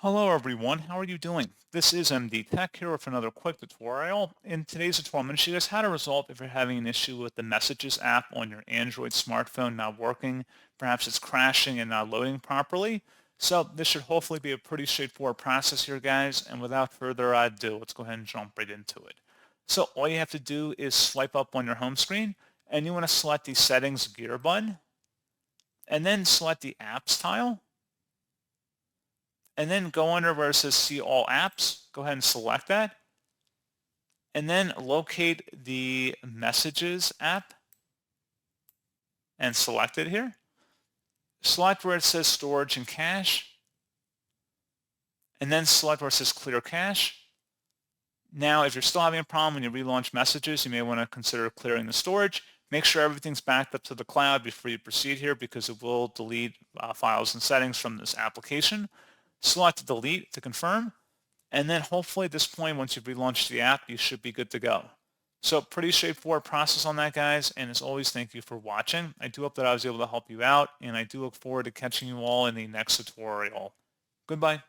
Hello everyone, how are you doing? This is MD Tech here with another quick tutorial. In today's tutorial, I'm going to show you guys how to resolve if you're having an issue with the Messages app on your Android smartphone not working. Perhaps it's crashing and not loading properly. So this should hopefully be a pretty straightforward process here, guys. And without further ado, let's go ahead and jump right into it. So all you have to do is swipe up on your home screen, and you want to select the Settings gear button, and then select the Apps tile. And then go under where it says See All Apps. Go ahead and select that. And then locate the Messages app and select it here. Select where it says Storage and Cache. And then select where it says Clear Cache. Now, if you're still having a problem when you relaunch Messages, you may want to consider clearing the storage. Make sure everything's backed up to the cloud before you proceed here because it will delete files and settings from this application. Select Delete to confirm. And then hopefully at this point, once you've relaunched the app, you should be good to go. So pretty straightforward process on that, guys. And as always, thank you for watching. I do hope that I was able to help you out, and I do look forward to catching you all in the next tutorial. Goodbye.